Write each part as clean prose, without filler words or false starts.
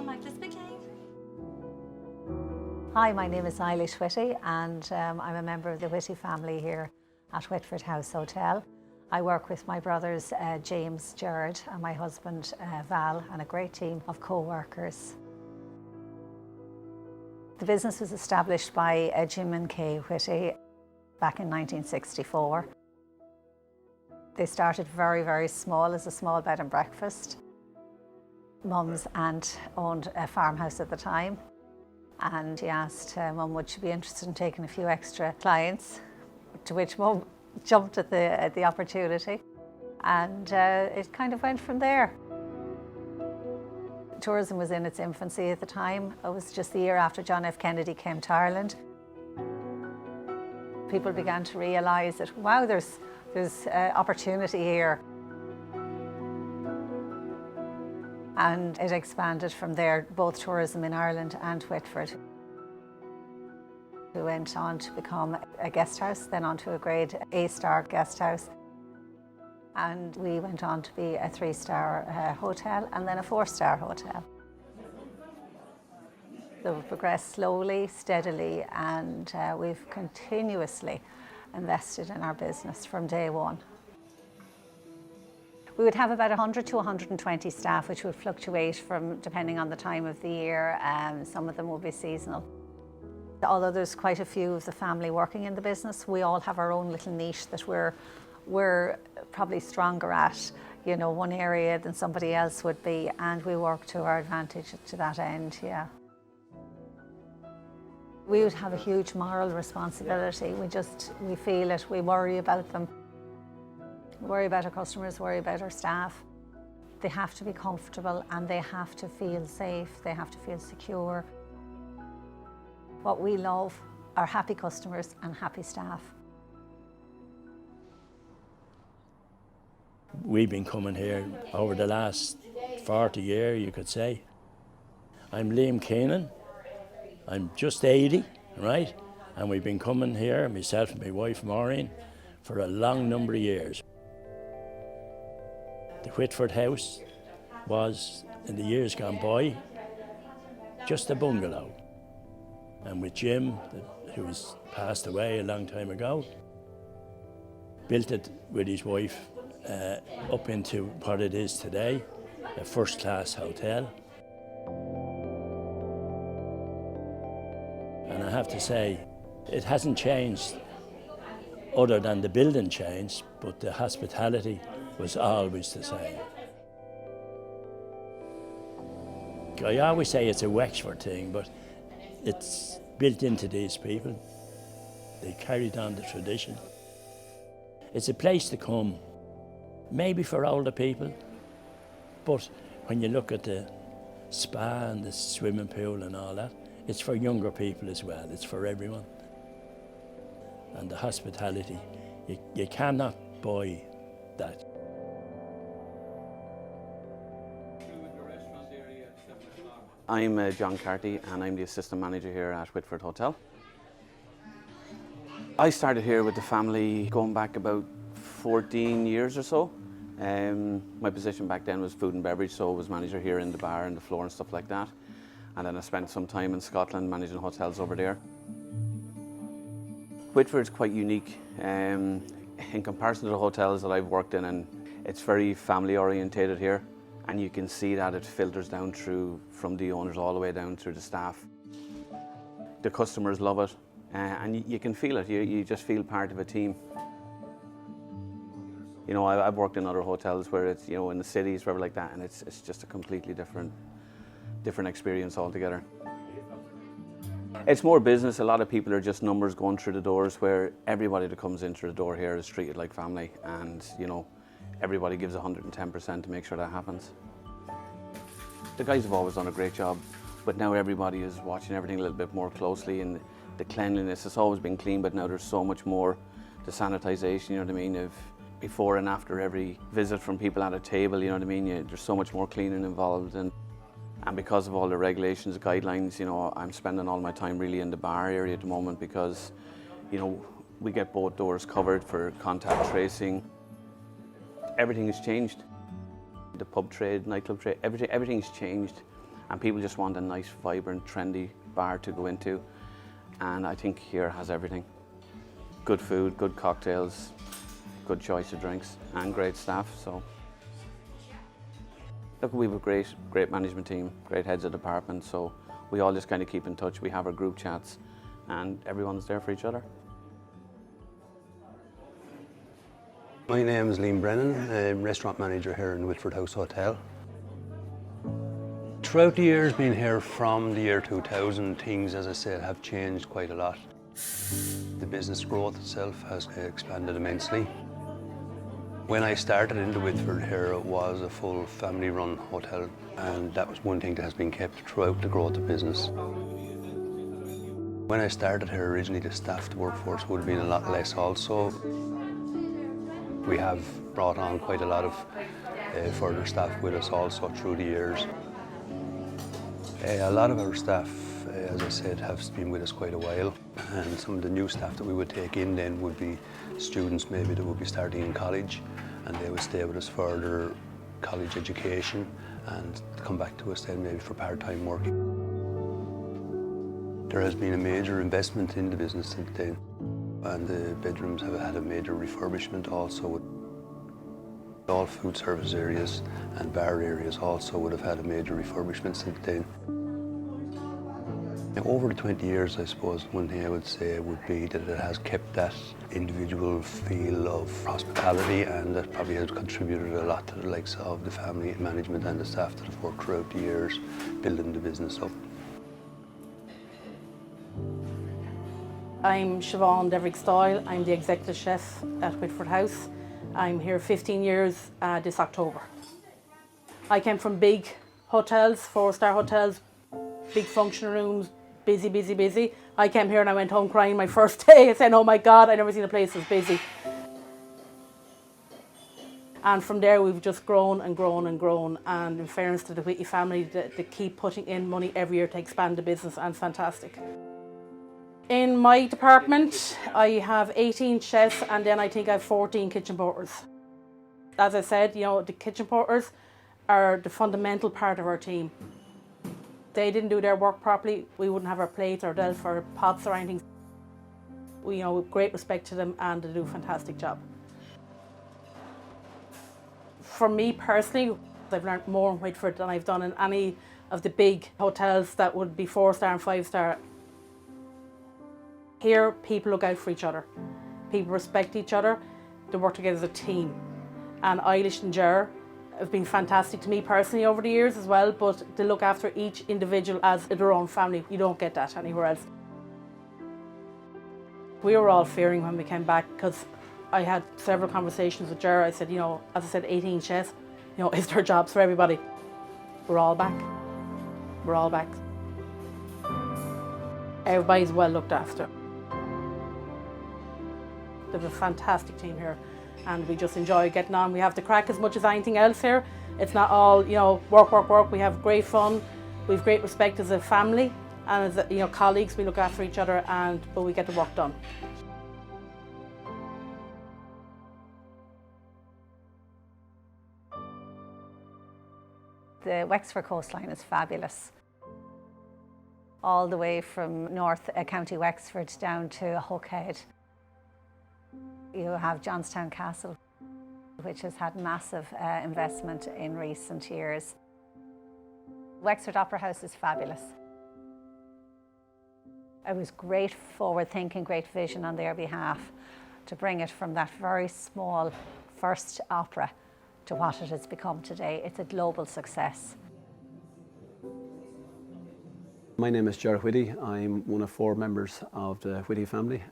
Michael speaking. Hi, my name is Eilish Whitty and I'm a member of the Whitty family here at Whitford House Hotel. I work with my brothers James, Gerard and my husband Val and a great team of co-workers. The business was established by Jim and Kay Whitty back in 1964. They started very, very small as a small bed and breakfast. Mum's aunt owned a farmhouse at the time, and he asked Mum would she be interested in taking a few extra clients, to which Mum jumped at the opportunity, and it kind of went from there. Tourism was in its infancy at the time. It was just the year after John F. Kennedy came to Ireland. People began to realise that, wow, there's opportunity here. And it expanded from there, both tourism in Ireland and Whitford. We went on to become a guest house, then on to a grade A-star guest house. And we went on to be a 3-star hotel and then a 4-star hotel. So we've progressed slowly, steadily, and we've continuously invested in our business from day one. We would have about 100 to 120 staff, which would fluctuate depending on the time of the year. Some of them will be seasonal. Although there's quite a few of the family working in the business, we all have our own little niche that we're probably stronger at, you know, one area than somebody else would be, and we work to our advantage to that end, yeah. We would have a huge moral responsibility. We feel it, we worry about them. We worry about our customers, worry about our staff. They have to be comfortable and they have to feel safe, they have to feel secure. What we love are happy customers and happy staff. We've been coming here over the last 40 years, you could say. I'm Liam Keenan. I'm just 80, right? And we've been coming here, myself and my wife Maureen, for a long number of years. The Whitford House was, in the years gone by, just a bungalow. And with Jim, who was passed away a long time ago, built it with his wife up into what it is today, a first-class hotel. And I have to say, it hasn't changed other than the building changed, but the hospitality was always the same. I always say it's a Wexford thing, but it's built into these people. They carried on the tradition. It's a place to come, maybe for older people, but when you look at the spa and the swimming pool and all that, it's for younger people as well, it's for everyone. And the hospitality, you cannot buy that. I'm John Carty and I'm the assistant manager here at Whitford Hotel. I started here with the family going back about 14 years or so. My position back then was food and beverage, so I was manager here in the bar and the floor and stuff like that. And then I spent some time in Scotland managing hotels over there. Whitford's quite unique in comparison to the hotels that I've worked in, and it's very family orientated here. And you can see that it filters down through from the owners all the way down through the staff. The customers love it, and you can feel it. You just feel part of a team. You know, I've worked in other hotels where it's, you know, in the cities, wherever like that, and it's just a completely different experience altogether. It's more business. A lot of people are just numbers going through the doors, where everybody that comes in through the door here is treated like family, and you know, everybody gives 110% to make sure that happens. The guys have always done a great job, but now everybody is watching everything a little bit more closely, and the cleanliness has always been clean, but now there's so much more. The sanitisation, you know what I mean, of before and after every visit from people at a table, you know what I mean, there's so much more cleaning involved. And because of all the regulations, guidelines, you know, I'm spending all my time really in the bar area at the moment, because, you know, we get both doors covered for contact tracing. Everything has changed. The pub trade, nightclub trade, everything's changed. and people just want a nice, vibrant, trendy bar to go into. And I think here has everything. Good food, good cocktails, good choice of drinks, and great staff. So, look, we have a great management team, great heads of department. So we all just kind of keep in touch. We have our group chats, and everyone's there for each other. My name is Liam Brennan, I'm restaurant manager here in Whitford House Hotel. Throughout the years being here from the year 2000, things, as I said, have changed quite a lot. The business growth itself has expanded immensely. When I started into Whitford here, it was a full family-run hotel, and that was one thing that has been kept throughout the growth of business. When I started here originally, the staff, the workforce would have been a lot less also. We have brought on quite a lot of further staff with us also through the years. A lot of our staff, as I said, have been with us quite a while, and some of the new staff that we would take in then would be students maybe that would be starting in college, and they would stay with us for their college education and come back to us then maybe for part-time work. There has been a major investment in the business since then, and the bedrooms have had a major refurbishment also. With all food service areas and bar areas also would have had a major refurbishment since then. Over the 20 years, I suppose, one thing I would say would be that it has kept that individual feel of hospitality, and that probably has contributed a lot to the likes of the family management and the staff that have worked throughout the years building the business up. I'm Siobhan Deverick-Style. I'm the executive chef at Whitford House. I'm here 15 years this October. I came from big hotels, 4-star hotels, big function rooms, busy, busy, busy. I came here and I went home crying my first day saying, oh my God, I've never seen a place as busy. And from there we've just grown and grown and grown, and in fairness to the Whitty family, they keep putting in money every year to expand the business, and it's fantastic. In my department, I have 18 chefs, and then I think I have 14 kitchen porters. As I said, you know, the kitchen porters are the fundamental part of our team. If they didn't do their work properly, we wouldn't have our plates or delf or pots or anything. We, you know, with great respect to them, and they do a fantastic job. For me personally, I've learned more in Whitford than I've done in any of the big hotels that would be 4-star and 5-star. Here, people look out for each other. People respect each other. They work together as a team. And Eilish and Ger have been fantastic to me personally over the years as well, but they look after each individual as their own family. You don't get that anywhere else. We were all fearing when we came back, because I had several conversations with Ger. I said, you know, as I said, 18 chefs, you know, is there jobs for everybody? We're all back. We're all back. Everybody's well looked after. They have a fantastic team here, and we just enjoy getting on. We have the crack as much as anything else here. It's not all, you know, work, work, work. We have great fun. We have great respect as a family, and as, you know, colleagues. We look after each other, but we get the work done. The Wexford coastline is fabulous. All the way from North County Wexford down to Hookhead. You have Johnstown Castle, which has had massive investment in recent years. Wexford Opera House is fabulous. It was great forward thinking, great vision on their behalf to bring it from that very small first opera to what it has become today. It's a global success. My name is Ger Whitty. I'm one of 4 members of the Whitty family.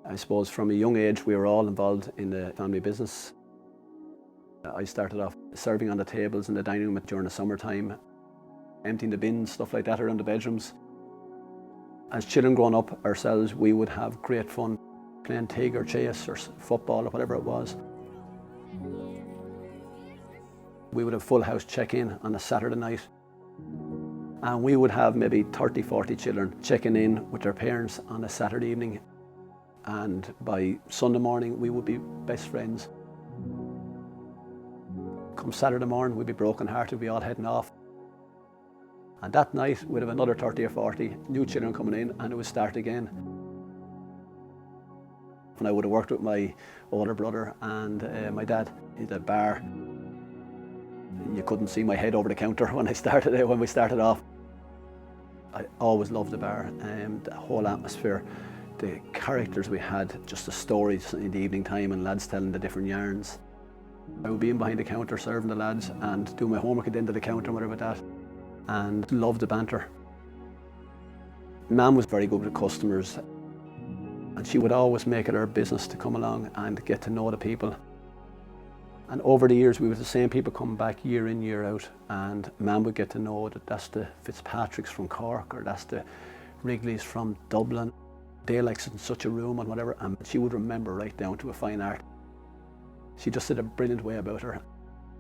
I suppose from a young age we were all involved in the family business. I started off serving on the tables in the dining room during the summertime, emptying the bins, stuff like that around the bedrooms. As children growing up ourselves, we would have great fun playing tag or chase or football or whatever it was. We would have full house check-in on a Saturday night, and we would have maybe 30, 40 children checking in with their parents on a Saturday evening, and by Sunday morning we would be best friends. Come Saturday morning we'd be broken hearted, we'd be all heading off. And that night we'd have another 30 or 40 new children coming in, and it would start again. When I would have worked with my older brother and my dad in the bar, you couldn't see my head over the counter when we started off. I always loved the bar, the whole atmosphere, the characters we had, just the stories in the evening time and lads telling the different yarns. I would be in behind the counter serving the lads and do my homework at the end of the counter and whatever that, and loved the banter. Mam was very good with customers, and she would always make it her business to come along and get to know the people. And over the years, we were the same people coming back year in, year out, and Mam would get to know that that's the Fitzpatricks from Cork, or that's the Wrigley's from Dublin. They like such a room and whatever, and she would remember right down to a fine art. She just had a brilliant way about her,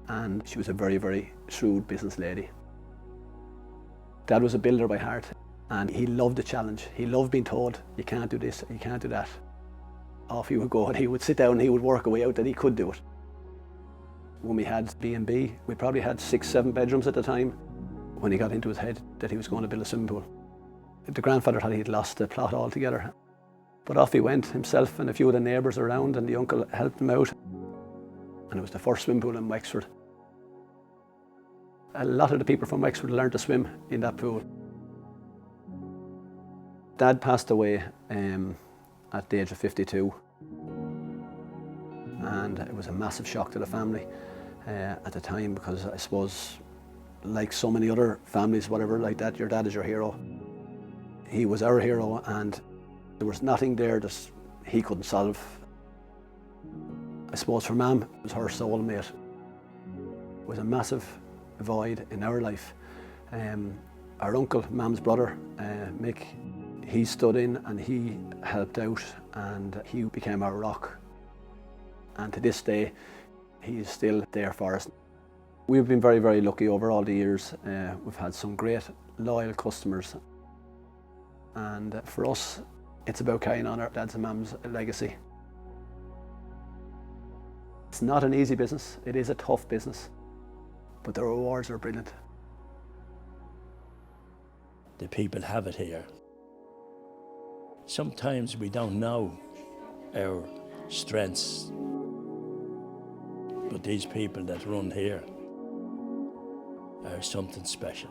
and she was a very, very shrewd business lady. Dad was a builder by heart, and he loved the challenge. He loved being told, you can't do this, you can't do that. Off he would go, and he would sit down and he would work a way out that he could do it. When we had B&B, we probably had 6, 7 bedrooms at the time, when he got into his head that he was going to build a swimming pool. The grandfather thought he'd lost the plot altogether. But off he went, himself and a few of the neighbours around, and the uncle helped him out. And it was the first swimming pool in Wexford. A lot of the people from Wexford learned to swim in that pool. Dad passed away at the age of 52. And it was a massive shock to the family at the time, because I suppose, like so many other families, whatever like that, your dad is your hero. He was our hero, and there was nothing there that he couldn't solve. I suppose for Mam, it was her soulmate. It was a massive void in our life. Our uncle, Mam's brother, Mick, he stood in and he helped out, and he became our rock. And to this day, he is still there for us. We've been very, very lucky over all the years. We've had some great, loyal customers. And for us, it's about carrying on our dad's and Mam's legacy. It's not an easy business. It is a tough business, but the rewards are brilliant. The people have it here. Sometimes we don't know our strengths, but these people that run here are something special.